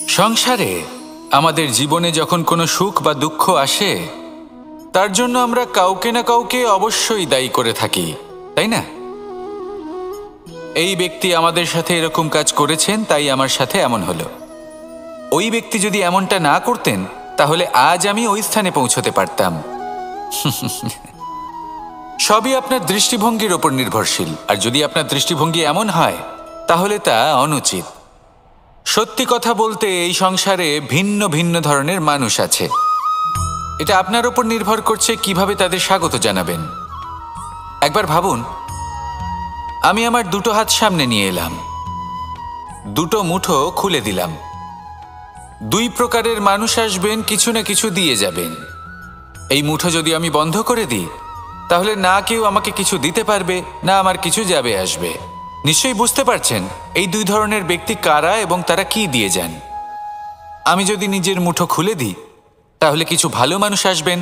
সংসারে আমাদের জীবনে যখন কোনো সুখ বা দুঃখ আসে, তার জন্য আমরা কাউকে না কাউকে অবশ্যই দায়ী করে থাকি, তাই না? এই ব্যক্তি আমাদের সাথে এরকম কাজ করেছেন, তাই আমার সাথে এমন হলো। ওই ব্যক্তি যদি এমনটা না করতেন, তাহলে আজ আমি ওই স্থানে পৌঁছতে পারতাম। সবই আপনার দৃষ্টিভঙ্গির ওপর নির্ভরশীল, আর যদি আপনার দৃষ্টিভঙ্গি এমন হয়, তাহলে তা অনুচিত। সত্যি কথা বলতে, এই সংসারে ভিন্ন ভিন্ন ধরনের মানুষ আছে। এটা আপনার ওপর নির্ভর করছে কিভাবে তাদের স্বাগত জানাবেন। একবার ভাবুন, আমি আমার দুটো হাত সামনে নিয়ে এলাম, দুটো মুঠো খুলে দিলাম। দুই প্রকারের মানুষ আসবেন, কিছু না কিছু দিয়ে যাবেন। এই মুঠো যদি আমি বন্ধ করে দিই, তাহলে না কেউ আমাকে কিছু দিতে পারবে, না আমার কিছু যাবে আসবে। নিশ্চয়ই বুঝতে পারছেন এই দুই ধরনের ব্যক্তি কারা এবং তারা কি দিয়ে যান। আমি যদি নিজের মুঠো খুলে দিই, তাহলে কিছু ভালো মানুষ আসবেন,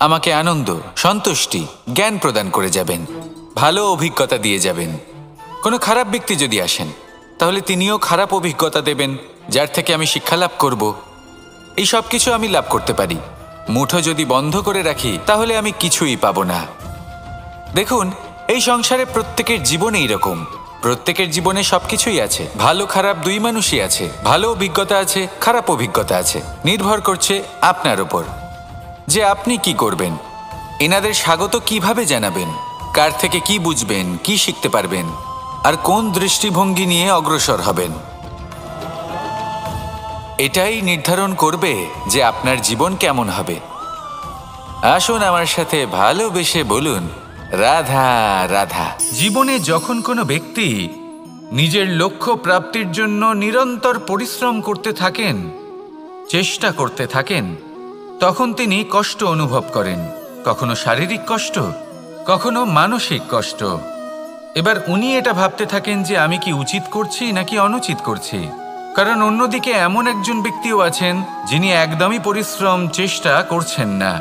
আমাকে আনন্দ, সন্তুষ্টি, জ্ঞান প্রদান করে যাবেন, ভালো অভিজ্ঞতা দিয়ে যাবেন। কোনো খারাপ ব্যক্তি যদি আসেন, তাহলে তিনিও খারাপ অভিজ্ঞতা দেবেন, যার থেকে আমি শিক্ষা লাভ করব। এই সব কিছু আমি লাভ করতে পারি। মুঠো যদি বন্ধ করে রাখি, তাহলে আমি কিছুই পাবো না। দেখুন, এই সংসারে প্রত্যেকের জীবনে এইরকম। প্রত্যেকের জীবনে সবকিছুই আছে, ভালো খারাপ দুই মানুষই আছে। ভালো অভিজ্ঞতা আছে, খারাপ অভিজ্ঞতা আছে। নির্ভর করছে আপনার ওপর যে আপনি কি করবেন। এনাদের স্বাগত কিভাবে জানাবেন, কার থেকে কি বুঝবেন, কি শিখতে পারবেন, আর কোন দৃষ্টিভঙ্গি নিয়ে অগ্রসর হবেন। এটাই নির্ধারণ করবে যে আপনার জীবন কেমন হবে। আসুন আমার সাথে ভালোবেসে বলুন, রাধা রাধা। জীবনে যখন কোনো ব্যক্তি নিজের লক্ষ্য প্রাপ্তির জন্য নিরন্তর পরিশ্রম করতে থাকেন, চেষ্টা করতে থাকেন, তখন তিনি কষ্ট অনুভব করেন। কখনো শারীরিক কষ্ট, কখনো মানসিক কষ্ট। এবার উনি এটা ভাবতে থাকেন যে আমি কি উচিত করছি নাকি অনুচিত করছি। কারণ অন্যদিকে এমন একজন ব্যক্তিও আছেন যিনি একদমই পরিশ্রম, চেষ্টা করছেন না।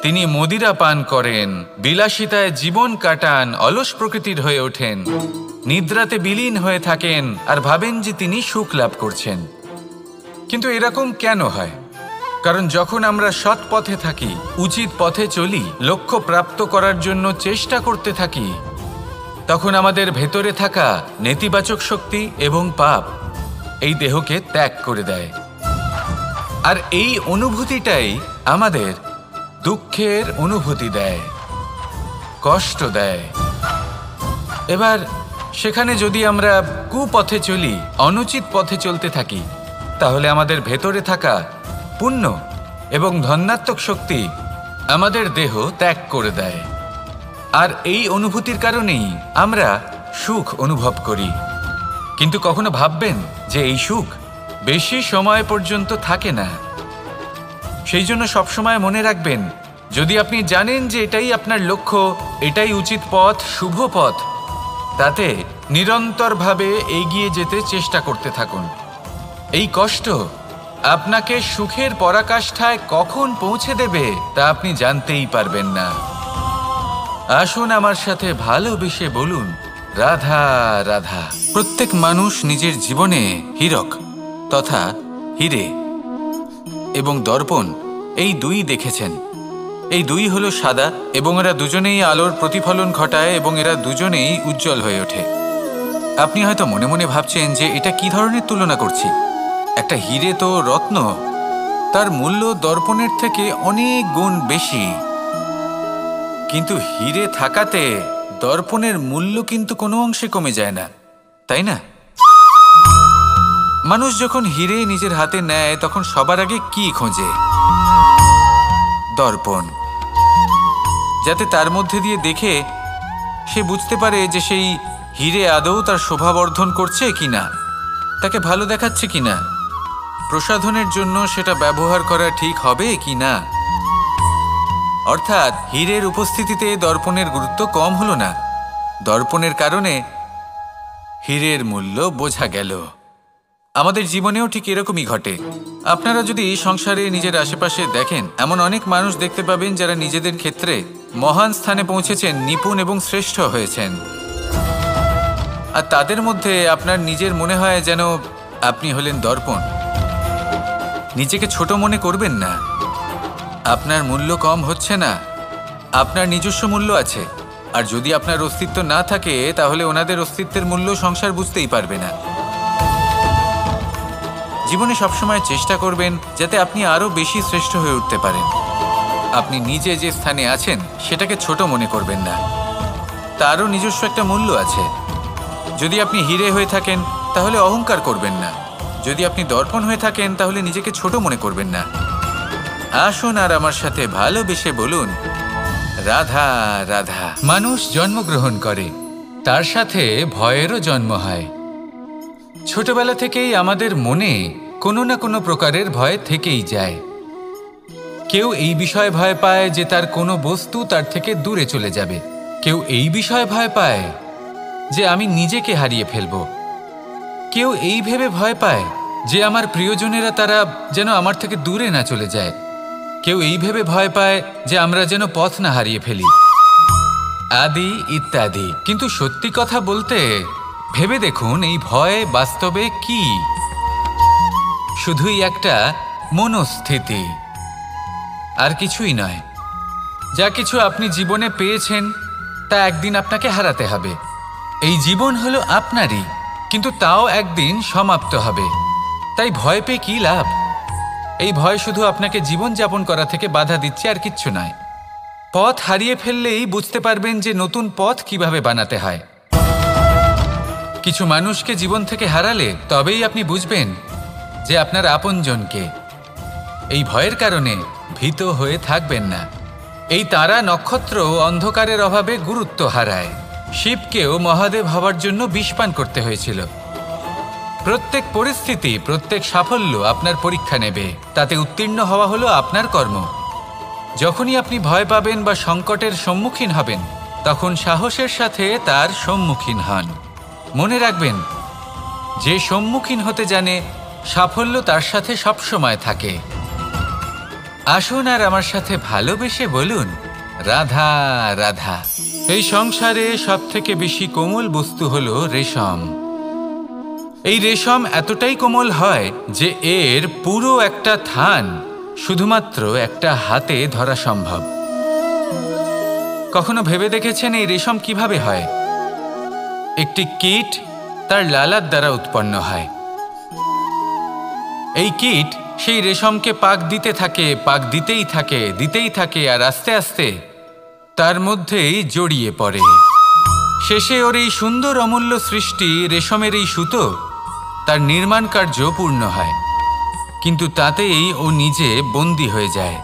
তিনি মদিরা পান করেন, বিলাসিতায় জীবন কাটান, অলস প্রকৃতির হয়ে ওঠেন, নিদ্রাতে বিলীন হয়ে থাকেন আর ভাবেন যে তিনি সুখ লাভ করছেন। কিন্তু এরকম কেন হয়? কারণ যখন আমরা সৎ পথে থাকি, উচিত পথে চলি, লক্ষ্য প্রাপ্ত করার জন্য চেষ্টা করতে থাকি, তখন আমাদের ভেতরে থাকা নেতিবাচক শক্তি এবং পাপ এই দেহকে ত্যাগ করে দেয়। আর এই অনুভূতিটাই আমাদের দুঃখের অনুভূতি দেয়, কষ্ট দেয়। এবার সেখানে যদি আমরা কুপথে চলি, অনুচিত পথে চলতে থাকি, তাহলে আমাদের ভেতরে থাকা পুণ্য এবং ধনাত্মক শক্তি আমাদের দেহ ত্যাগ করে দেয়। আর এই অনুভূতির কারণেই আমরা সুখ অনুভব করি। কিন্তু কখনো ভাববেন যে এই সুখ বেশি সময় পর্যন্ত থাকে না। সেই জন্য সবসময় মনে রাখবেন, যদি আপনি জানেন যে এটাই আপনার লক্ষ্য, এটাই উচিত পথ, শুভ পথ, তাতে নিরন্তরভাবে এগিয়ে যেতে চেষ্টা করতে থাকুন। এই কষ্ট আপনাকে সুখের পরাকাষ্ঠায় কখন পৌঁছে দেবে তা আপনি জানতেই পারবেন না। আসুন আমার সাথে ভালোবেসে বলুন, রাধা রাধা। প্রত্যেক মানুষ নিজের জীবনে হীরক তথা হীরে এবং দর্পণ এই দুই দেখেছেন। এই দুই হলো সাদা এবং এরা দুজনেই আলোর প্রতিফলন ঘটায় এবং এরা দুজনেই উজ্জ্বল হয়ে ওঠে। আপনি হয়তো মনে মনে ভাবছেন যে এটা কি ধরনের তুলনা করছি। একটা হীরে তো রত্ন, তার মূল্য দর্পণের থেকে অনেক গুণ বেশি। কিন্তু হীরে থাকাতে দর্পণের মূল্য কিন্তু কোনো অংশে কমে যায় না, তাই না? মানুষ যখন হীরে নিজের হাতে নেয়, তখন সবার আগে কি খোঁজে? দর্পণ, যাতে তার মধ্যে দিয়ে দেখে সে বুঝতে পারে যে সেই হীরে আদৌ তার শোভাবর্ধন করছে কিনা, তাকে ভালো দেখাচ্ছে কিনা, প্রসাধনের জন্য সেটা ব্যবহার করা ঠিক হবে কিনা। অর্থাৎ হীরের উপস্থিতিতে দর্পণের গুরুত্ব কম হলো না। দর্পণের কারণে হীরের মূল্য বোঝা গেল। আমাদের জীবনেও ঠিক এরকমই ঘটে। আপনারা যদি সংসারে নিজের আশেপাশে দেখেন, এমন অনেক মানুষ দেখতে পাবেন যারা নিজেদের ক্ষেত্রে মহান স্থানে পৌঁছেছেন, নিপুণ এবং শ্রেষ্ঠ হয়েছেন। আর তাদের মধ্যে আপনার নিজের মনে হয় যেন আপনি হলেন দর্পণ। নিজেকে ছোট মনে করবেন না। আপনার মূল্য কম হচ্ছে না, আপনার নিজস্ব মূল্য আছে। আর যদি আপনার অস্তিত্ব না থাকে তাহলে ওনাদের অস্তিত্বের মূল্য সংসার বুঝতেই পারবে না। জীবনে সবসময় চেষ্টা করবেন যাতে আপনি আরও বেশি শ্রেষ্ঠ হয়ে উঠতে পারেন। আপনি নিজে যে স্থানে আছেন সেটাকে ছোট মনে করবেন না, তারও নিজস্ব একটা মূল্য আছে। যদি আপনি হিরে হয়ে থাকেন তাহলে অহংকার করবেন না, যদি আপনি দর্পণ হয়ে থাকেন তাহলে নিজেকে ছোট মনে করবেন না। আসুন আর আমার সাথে ভালোবেসে বলুন, রাধা রাধা। মানুষ জন্মগ্রহণ করে, তার সাথে ভয়েরও জন্ম হয়। ছোটবেলা থেকেই আমাদের মনে কোনো না কোনো প্রকারের ভয় থেকেই যায়। কেউ এই বিষয়ে ভয় পায় যে তার কোনো বস্তু তার থেকে দূরে চলে যাবে। কেউ এই বিষয়ে ভয় পায় যে আমি নিজেকে হারিয়ে ফেলব। কেউ এই ভেবে ভয় পায় যে আমার প্রিয়জনেরা তারা যেন আমার থেকে দূরে না চলে যায়। কেউ এই ভেবে ভয় পায় যে আমরা যেন পথ না হারিয়ে ফেলি, আদি ইত্যাদি। কিন্তু সত্যি কথা বলতে ভেবে দেখুন, এই ভয় বাস্তবে কি? শুধুই একটা মনস্থিতি, আর কিছুই নয়। যা কিছু আপনি জীবনে পেয়েছেন তা একদিন আপনাকে হারাতে হবে। এই জীবন হলো আপনারই, কিন্তু তাও একদিন সমাপ্ত হবে। তাই ভয় পেয়ে কি লাভ? এই ভয় শুধু আপনাকে জীবনযাপন করা থেকে বাধা দিচ্ছে, আর কিচ্ছু নয়। পথ হারিয়ে ফেললেই বুঝতে পারবেন যে নতুন পথ কিভাবে বানাতে হয়। কিছু মানুষকে জীবন থেকে হারালে তবেই আপনি বুঝবেন যে আপনার আপনজনকে। এই ভয়ের কারণে ভীত হয়ে থাকবেন না। এই তারা নক্ষত্র অন্ধকারের অভাবে গুরুত্ব হারায়। শিবকেও মহাদেব হওয়ার জন্য বিষপান করতে হয়েছিল। প্রত্যেক পরিস্থিতি, প্রত্যেক সাফল্য আপনার পরীক্ষা নেবে, তাতে উত্তীর্ণ হওয়া হলো আপনার কর্ম। যখনই আপনি ভয় পাবেন বা সংকটের সম্মুখীন হবেন, তখন সাহসের সাথে তার সম্মুখীন হন। মনে রাখবেন, যে সম্মুখীন হতে জানে সাফল্য তার সাথে সবসময় থাকে। আসুন আর আমার সাথে ভালোবেসে বলুন, রাধা রাধা। এই সংসারে সবথেকে বেশি কোমল বস্তু হলো রেশম। এই রেশম এতটাই কোমল হয় যে এর পুরো একটা থান শুধুমাত্র একটা হাতে ধরা সম্ভব। কখনো ভেবে দেখেছেন এই রেশম কিভাবে হয়? একটি কীট তার লালার দ্বারা উৎপন্ন হয়। এই কীট সেই রেশমকে পাক দিতে থাকে, পাক দিতেই থাকে, আর আস্তে আস্তে তার মধ্যেই জড়িয়ে পড়ে। শেষে ওর এই সুন্দর অমূল্য সৃষ্টি রেশমের এই সুতো, তার নির্মাণ কার্য পূর্ণ হয়। কিন্তু তাতেই ও নিজে বন্দী হয়ে যায়।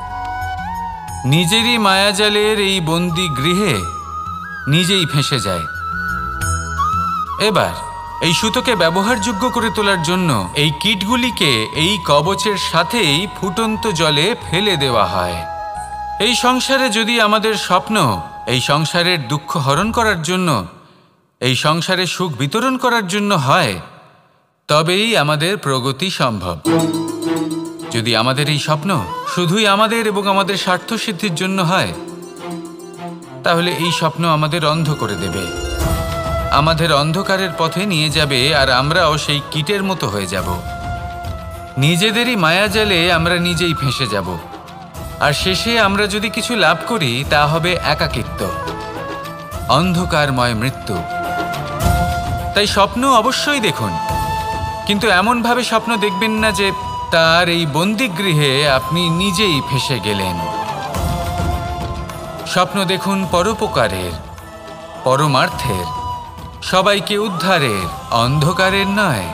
নিজেরই মায়াজালের এই বন্দী গৃহে নিজেই ফেঁসে যায়। এবার এই সুতোকে ব্যবহারযোগ্য করে তোলার জন্য এই কীটগুলিকে এই কবচের সাথেই ফুটন্ত জলে ফেলে দেওয়া হয়। এই সংসারে যদি আমাদের স্বপ্ন এই সংসারের দুঃখ হরণ করার জন্য, এই সংসারে সুখ বিতরণ করার জন্য হয়, তবেই আমাদের প্রগতি সম্ভব। যদি আমাদের এই স্বপ্ন শুধুই আমাদের এবং আমাদের স্বার্থসিদ্ধির জন্য হয়, তাহলে এই স্বপ্ন আমাদের অন্ধ করে দেবে, আমাদের অন্ধকারের পথে নিয়ে যাবে, আর আমরাও সেই কীটের মতো হয়ে যাব। নিজেদেরই মায়াজালে আমরা নিজেই ফেঁসে যাব, আর শেষে আমরা যদি কিছু লাভ করি তা হবে একাকিত্ব, অন্ধকারময় মৃত্যু। তাই স্বপ্ন অবশ্যই দেখুন, কিন্তু এমনভাবে স্বপ্ন দেখবেন না যে তার এই বন্দিগৃহে আপনি নিজেই ফেঁসে গেলেন। স্বপ্ন দেখুন পরোপকারের, পরমার্থের, সবাইকে উদ্ধারের, অন্ধকারের নয়।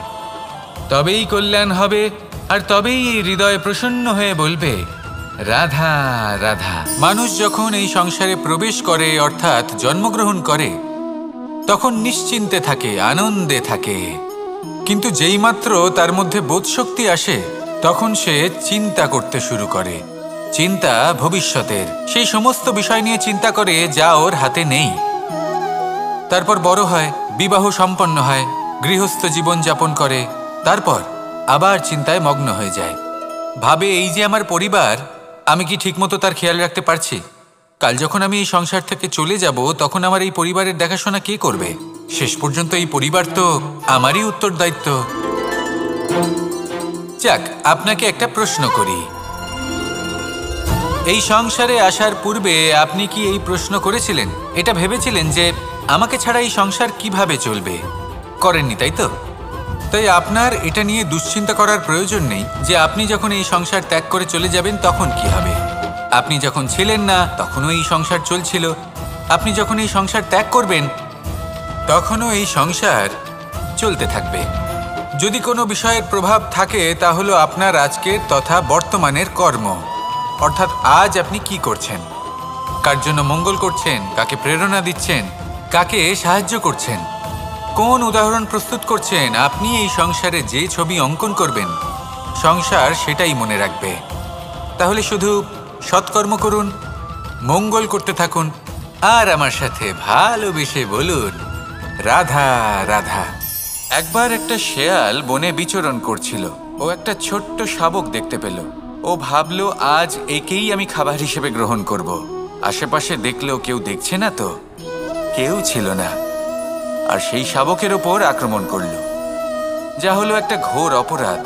তবেই কল্যাণ হবে, আর তবেই এই হৃদয় প্রসন্ন হয়ে বলবে, রাধা রাধা। মানুষ যখন এই সংসারে প্রবেশ করে, অর্থাৎ জন্মগ্রহণ করে, তখন নিশ্চিন্তে থাকে, আনন্দে থাকে। কিন্তু যেইমাত্র তার মধ্যে বোধশক্তি আসে, তখন সে চিন্তা করতে শুরু করে। চিন্তা ভবিষ্যতের, সেই সমস্ত বিষয় নিয়ে চিন্তা করে যা ওর হাতে নেই। তারপর বড় হয়, বিবাহ সম্পন্ন হয়, গৃহস্থ জীবন যাপন করে, তারপর আবার চিন্তায় মগ্ন হয়ে যায়। ভাবে, এই যে আমার পরিবার, আমি কি ঠিকমতো তার খেয়াল রাখতে পারছি? কাল যখন আমি এই সংসার থেকে চলে যাব, তখন আমার এই পরিবারের দেখাশোনা কে করবে? শেষ পর্যন্ত এই পরিবার তো আমারই উত্তরদায়িত্ব। যাক, আপনাকে একটা প্রশ্ন করি। এই সংসারে আসার পূর্বে আপনি কি এই প্রশ্ন করেছিলেন, এটা ভেবেছিলেন যে আমাকে ছাড়া এই সংসার কিভাবে চলবে? করেননি, তাই তো? তাই আপনার এটা নিয়ে দুশ্চিন্তা করার প্রয়োজন নেই যে আপনি যখন এই সংসার ত্যাগ করে চলে যাবেন তখন কি হবে। আপনি যখন ছিলেন না তখনও এই সংসার চলছিল, আপনি যখন এই সংসার ত্যাগ করবেন তখনও এই সংসার চলতে থাকবে। যদি কোনো বিষয়ের প্রভাব থাকে তা হলো আপনার আজকের তথা বর্তমানের কর্ম, অর্থাৎ আজ আপনি কি করছেন, কার জন্য মঙ্গল করছেন, কাকে প্রেরণা দিচ্ছেন, কাকে সাহায্য করছেন, কোন উদাহরণ প্রস্তুত করছেন। আপনি এই সংসারে যে ছবি অঙ্কন করবেন সংসার সেটাই মনে রাখবে। তাহলে শুধু সৎকর্ম করুন, মঙ্গল করতে থাকুন, আর আমার সাথে ভালোবেসে বলুন রাধা রাধা। একবার একটা শেয়াল বনে বিচরণ করছিল। ও একটা ছোট্ট শাবক দেখতে পেল। ও ভাবলো আজ একেই আমি খাবার হিসেবে গ্রহণ করব। আশেপাশে দেখলো কেউ দেখছে না, তো কেউ ছিল না, আর সেই শাবকের ওপর আক্রমণ করল, যা হলো একটা ঘোর অপরাধ।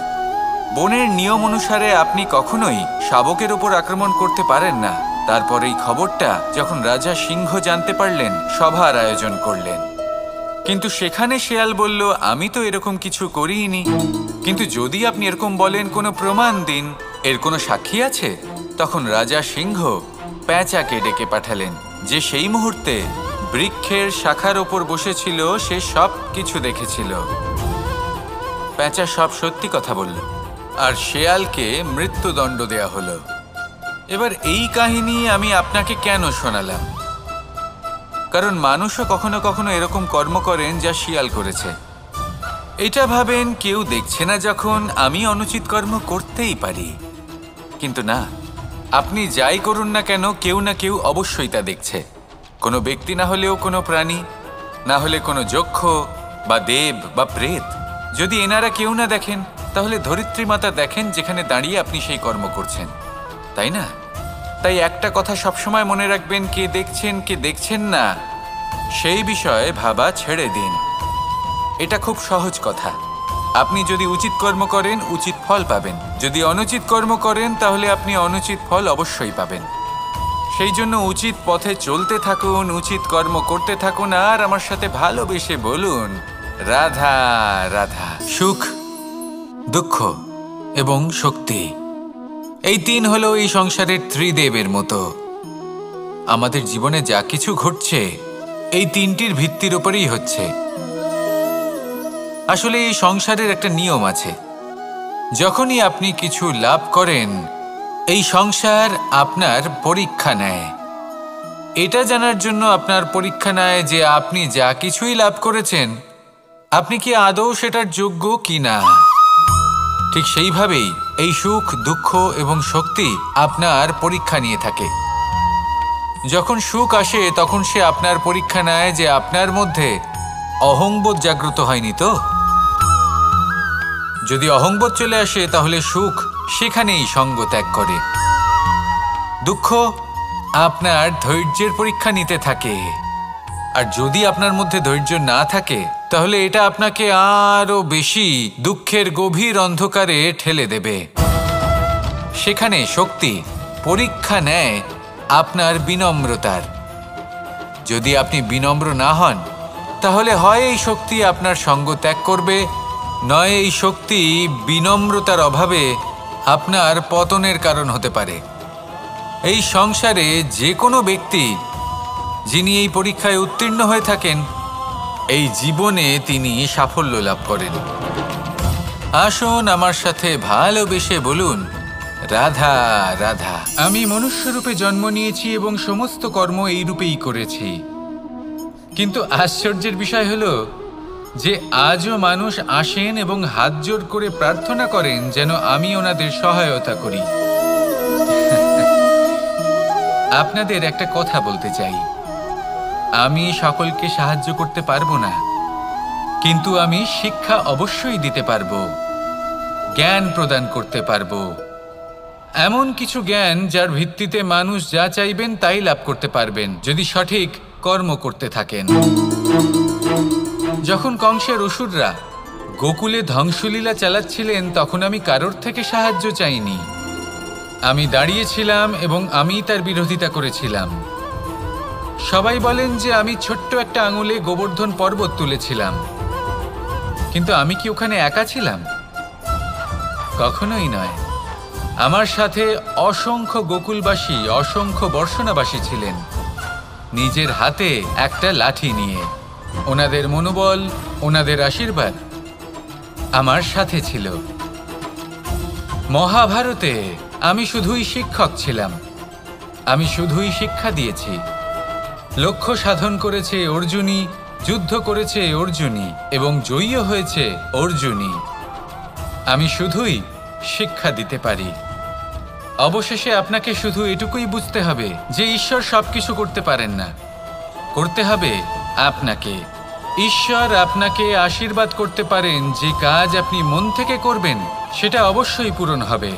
বনের নিয়ম অনুসারে আপনি কখনোই শাবকের ওপর আক্রমণ করতে পারেন না। তারপর এই খবরটা যখন রাজা সিংহ জানতে পারলেন, সভার আয়োজন করলেন। কিন্তু সেখানে শেয়াল বলল, আমি তো এরকম কিছু করিনি। কিন্তু যদি আপনি এরকম বলেন, কোনো প্রমাণ দিন, এর কোনো সাক্ষী আছে? তখন রাজা সিংহ পেঁচাকে ডেকে পাঠালেন, যে সেই মুহূর্তে বৃক্ষের শাখার ওপর বসেছিল, সে সব কিছু দেখেছিল। পেঁচা সব সত্যি কথা বলল, আর শেয়ালকে মৃত্যুদণ্ড দেয়া হলো। এবার এই কাহিনী আমি আপনাকে কেন শোনালাম? কারণ মানুষও কখনো কখনো এরকম কর্ম করেন যা শিয়াল করেছে। এটা ভাবেন কেউ দেখছে না, যখন আমি অনুচিত কর্ম করতেই পারি। কিন্তু না, আপনি যাই করুন না কেন, কেউ না কেউ অবশ্যই তা দেখছে। কোনো ব্যক্তি না হলেও কোনো প্রাণী, না হলে কোনো যক্ষ বা দেব বা প্রেত। যদি এনারা কেউ না দেখেন, তাহলে ধরিত্রী মাতা দেখেন, যেখানে দাঁড়িয়ে আপনি সেই কর্ম করছেন, তাই না? তাই একটা কথা সবসময় মনে রাখবেন, কে দেখছেন কে দেখছেন না সেই বিষয়ে ভাবা ছেড়ে দিন। এটা খুব সহজ কথা। আপনি যদি উচিত কর্ম করেন, উচিত ফল পাবেন। যদি অনুচিত কর্ম করেন, তাহলে আপনি অনুচিত ফল অবশ্যই পাবেন। সেই জন্য উচিত পথে চলতে থাকুন, উচিত কর্ম করতে থাকুন, আর আমার সাথে ভালোবেসে বলুন রাধা রাধা। সুখ, দুঃখ এবং শক্তি, এই তিন হলো এই সংসারের ত্রিদেবের মতো। আমাদের জীবনে যা কিছু ঘটছে এই তিনটির ভিত্তির উপরেই হচ্ছে। আসলে এই সংসারের একটা নিয়ম আছে, যখনই আপনি কিছু লাভ করেন, এই সংসার আপনার পরীক্ষা নেয়। এটা জানার জন্য আপনার পরীক্ষা নেয় যে আপনি যা কিছুই লাভ করেছেন, আপনি কি আদৌ সেটার যোগ্য কি না। ঠিক সেইভাবেই এই সুখ, দুঃখ এবং শক্তি আপনার পরীক্ষা নিয়ে থাকে। যখন সুখ আসে, তখন সে আপনার পরীক্ষা নেয় যে আপনার মধ্যে অহংবোধ জাগ্রত হয়নি তো। যদি অহংবোধ চলে আসে, তাহলে সুখ সেখানেই সঙ্গ ত্যাগ করে। দুঃখ আপনার ধৈর্যের পরীক্ষা নিতে থাকে, আর যদি আপনার মধ্যে ধৈর্য না থাকে, তাহলে এটা আপনাকে আরো বেশি দুঃখের গভীর অন্ধকারে ঠেলে দেবে। সেখানে শক্তি পরীক্ষা নেয় আপনার বিনম্রতার। যদি আপনি বিনম্র না হন, তাহলে হয় এই শক্তি আপনার সঙ্গ ত্যাগ করবে, নয় এই শক্তি বিনম্রতার অভাবে আপনার পতনের কারণ হতে পারে। এই সংসারে যে কোনো ব্যক্তি যিনি এই পরীক্ষায় উত্তীর্ণ হয়ে থাকেন, এই জীবনে তিনি সাফল্য লাভ করেন। আসুন আমার সাথে ভালোবেসে বলুন রাধা রাধা। আমি মনুষ্যরূপে জন্ম নিয়েছি এবং সমস্ত কর্ম এই রূপেই করেছি। কিন্তু আশ্চর্যের বিষয় হলো যে আজও মানুষ আসেন এবং হাত জোড় করে প্রার্থনা করেন যেন আমি ওনাদের সহায়তা করি। আপনাদের একটা কথা বলতে চাই, আমি সকলকে সাহায্য করতে পারবো না, কিন্তু আমি শিক্ষা অবশ্যই দিতে পারবো, জ্ঞান প্রদান করতে পারবো। এমন কিছু জ্ঞান যার ভিত্তিতে মানুষ যা চাইবেন তাই লাভ করতে পারবেন, যদি সঠিক কর্ম করতে থাকেন। যখন কংসের অসুররা গোকুলে ধ্বংসলীলা চালাচ্ছিলেন তখন আমি কারোর থেকে সাহায্য চাইনি। আমি দাঁড়িয়েছিলাম এবং আমি তার বিরোধিতা করেছিলাম। সবাই বলেন যে আমি ছোট্ট একটা আঙুলে গোবর্ধন পর্বত তুলেছিলাম, কিন্তু আমি কি ওখানে একা ছিলাম? কখনোই নয়। আমার সাথে অসংখ্য গোকুলবাসী, অসংখ্য বর্ষণাবাসী ছিলেন, নিজের হাতে একটা লাঠি নিয়ে। ওনাদের মনোবল, ওনাদের আশীর্বাদ আমার সাথে ছিল। মহাভারতে আমি শুধুই শিক্ষক ছিলাম, আমি শুধুই শিক্ষা দিয়েছি। লক্ষ্য সাধন করেছে অর্জুনই, যুদ্ধ করেছে অর্জুনই এবং জয়ীও হয়েছে অর্জুনই। আমি শুধুই শিক্ষা দিতে পারি। অবশেষে আপনাকে শুধু এটুকুই বুঝতে হবে যে ঈশ্বর সবকিছু করতে পারেন না, করতে হবে আপনাকে। ঈশ্বর আপনাকে আশীর্বাদ করতে পারেন যে কাজ আপনি মন থেকে করবেন সেটা অবশ্যই পূরণ হবে।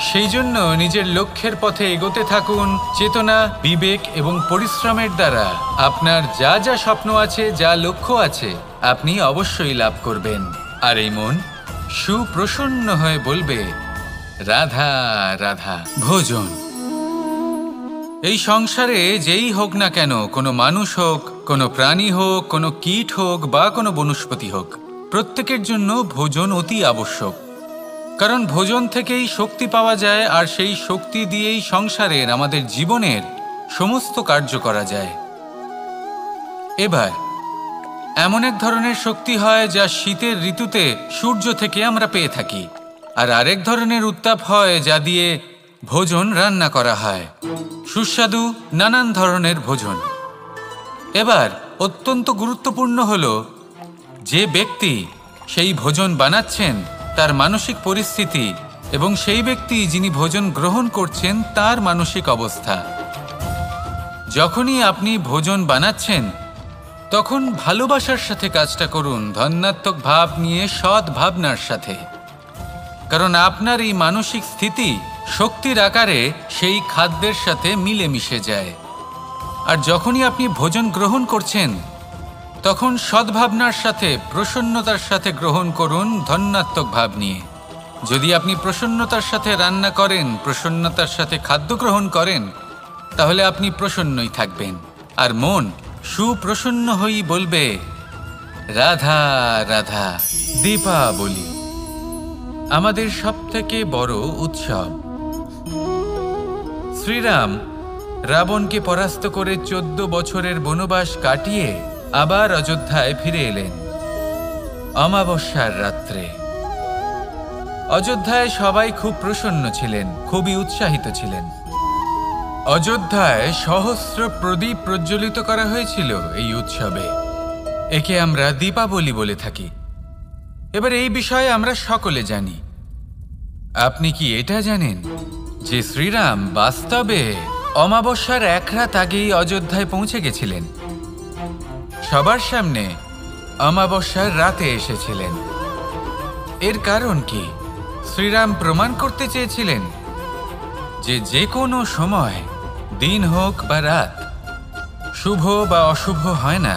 সেই জন্য নিজের লক্ষ্যের পথে এগোতে থাকুন। চেতনা, বিবেক এবং পরিশ্রমের দ্বারা আপনার যা যা স্বপ্ন আছে, যা লক্ষ্য আছে, আপনি অবশ্যই লাভ করবেন। আর এই মন সুপ্রসন্ন হয়ে বলবে, রাধা রাধা। ভোজন। এই সংসারে যেই হোক না কেন, কোনো মানুষ হোক, কোনো প্রাণী হোক, কোনো কীট হোক বা কোনো বনস্পতি হোক, প্রত্যেকের জন্য ভোজন অতি আবশ্যক। কারণ ভোজন থেকেই শক্তি পাওয়া যায়, আর সেই শক্তি দিয়েই সংসারের, আমাদের জীবনের সমস্ত কার্য করা যায়। এবার এমন এক ধরনের শক্তি হয় যা শীতের ঋতুতে সূর্য থেকে আমরা পেয়ে থাকি, আর আরেক ধরনের উত্তাপ হয় যা দিয়ে ভোজন রান্না করা হয়, সুস্বাদু নানান ধরনের ভোজন। এবার অত্যন্ত গুরুত্বপূর্ণ হলো যে ব্যক্তি সেই ভোজন বানাচ্ছেন তার মানসিক পরিস্থিতি এবং সেই ব্যক্তি যিনি ভোজন গ্রহণ করছেন তার মানসিক অবস্থা। যখনই আপনি ভোজন বানাচ্ছেন তখন ভালোবাসার সাথে কাজটা করুন, ধন্যাত্মক ভাব নিয়ে, সৎ ভাবনার সাথে। কারণ আপনার এই মানসিক স্থিতি শক্তির আকারে সেই খাদ্যের সাথে মিলেমিশে যায়। আর যখনই আপনি ভোজন গ্রহণ করছেন তখন সদ্ভাবনার সাথে, প্রসন্নতার সাথে গ্রহণ করুন, ধন্যাত্মক ভাব নিয়ে। যদি আপনি প্রসন্নতার সাথে রান্না করেন, প্রসন্নতার সাথে খাদ্য গ্রহণ করেন, তাহলে আপনি প্রসন্নই থাকবেন। আর মন সুপ্রসন্ন হয়েই বলবে, রাধা রাধা। দীপাবলি আমাদের সবথেকে বড় উৎসব। শ্রীরাম রাবণকে পরাস্ত করে 14 বছরের বনবাস কাটিয়ে আবার অযোধ্যায় ফিরে এলেন অমাবস্যার রাত্রে। অযোধ্যায় সবাই খুব প্রসন্ন ছিলেন, খুবই উৎসাহিত ছিলেন। অযোধ্যায় সহস্র প্রদীপ প্রজ্বলিত করা হয়েছিল এই উৎসবে। একে আমরা দীপাবলি বলে থাকি। এবার এই বিষয়ে আমরা সকলে জানি। আপনি কি এটা জানেন যে শ্রীরাম বাস্তবে অমাবস্যার এক রাত আগেই অযোধ্যায় পৌঁছে গেছিলেন? সবার সামনে অমাবস্যার রাতে এসেছিলেন। এর কারণ কি? শ্রীরাম প্রমাণ করতে চেয়েছিলেন যে যে কোনো সময়, দিন হোক বা রাত, শুভ বা অশুভ হয় না।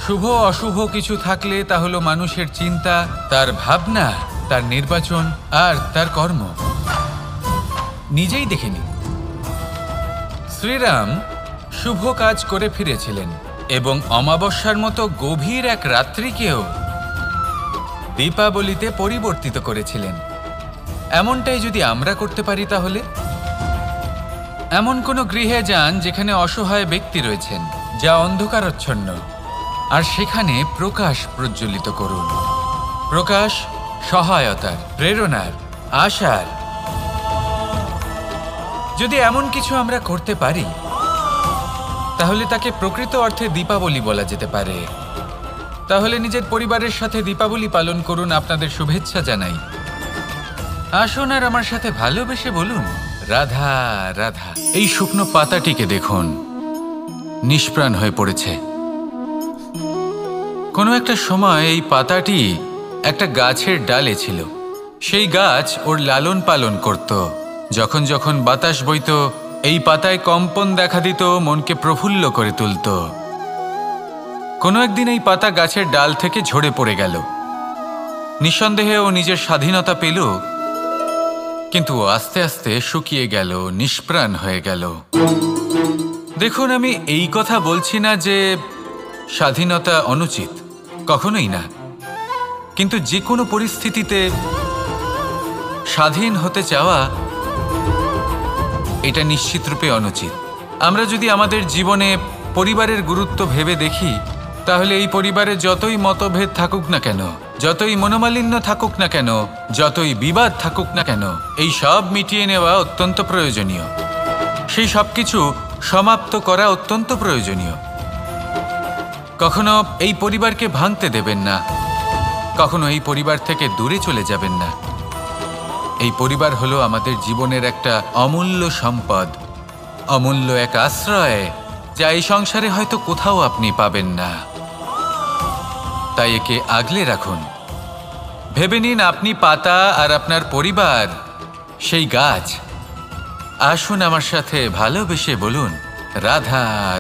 শুভ অশুভ কিছু থাকলে তা হলো মানুষের চিন্তা, তার ভাবনা, তার নির্বাচন আর তার কর্ম। নিজেই দেখে নিন। শ্রীরাম শুভ কাজ করে ফিরেছিলেন এবং অমাবস্যার মতো গভীর এক রাত্রিকেও দীপাবলিতে পরিবর্তিত করেছিলেন। এমনটাই যদি আমরা করতে পারি, তাহলে এমন কোনো গৃহে যান যেখানে অসহায় ব্যক্তি রয়েছেন, যা অন্ধকারাচ্ছন্ন, আর সেখানে প্রকাশ প্রজ্বলিত করুন। প্রকাশ সহায়তার, প্রেরণার, আশার। যদি এমন কিছু আমরা করতে পারি তাহলে তাকে প্রকৃত অর্থে দীপাবলি বলা যেতে পারে। তাহলে নিজের পরিবারের সাথে দীপাবলি পালন করুন। আপনাদের শুভেচ্ছা জানাই। আসুন আর আমার সাথে ভালোবেসে বলুন, রাধা রাধা। এই শুকনো পাতাটিকে দেখুন, নিষ্প্রাণ হয়ে পড়েছে। কোনো একটা সময় এই পাতাটি একটা গাছের ডালে ছিল। সেই গাছ ওর লালন পালন করত। যখন যখন বাতাস বইত, এই পাতায় কম্পন দেখা দিত, মনকে প্রফুল্ল করে তুলত। কোনো একদিন এই পাতা গাছের ডাল থেকে ঝরে পড়ে গেল। নিঃসন্দেহে ও নিজের স্বাধীনতা পেল, কিন্তু আস্তে আস্তে শুকিয়ে গেল, নিষ্প্রাণ হয়ে গেল। দেখুন, আমি এই কথা বলছি না যে স্বাধীনতা অনুচিত, কখনোই না। কিন্তু যে কোনো পরিস্থিতিতে স্বাধীন হতে চাওয়া এটা নিশ্চিতরূপে অনুচিত। আমরা যদি আমাদের জীবনে পরিবারের গুরুত্ব ভেবে দেখি, তাহলে এই পরিবারে যতই মতভেদ থাকুক না কেন, যতই মনোমালিন্য থাকুক না কেন, যতই বিবাদ থাকুক না কেন, এই সব মিটিয়ে নেওয়া অত্যন্ত প্রয়োজনীয়। সেই সব কিছু সমাপ্ত করা অত্যন্ত প্রয়োজনীয়। কখনো এই পরিবারকে ভাঙতে দেবেন না, কখনো এই পরিবার থেকে দূরে চলে যাবেন না। এই পরিবার হলো আমাদের জীবনের একটা অমূল্য সম্পদ, অমূল্য এক আশ্রয়, যা এই সংসারে হয়তো কোথাও আপনি পাবেন না। তাই একে আগলে রাখুন। ভেবে নিন আপনি পাতা আর আপনার পরিবার সেই গাছ। আসুন আমার সাথে ভালোবেসে বলুন, রাধা।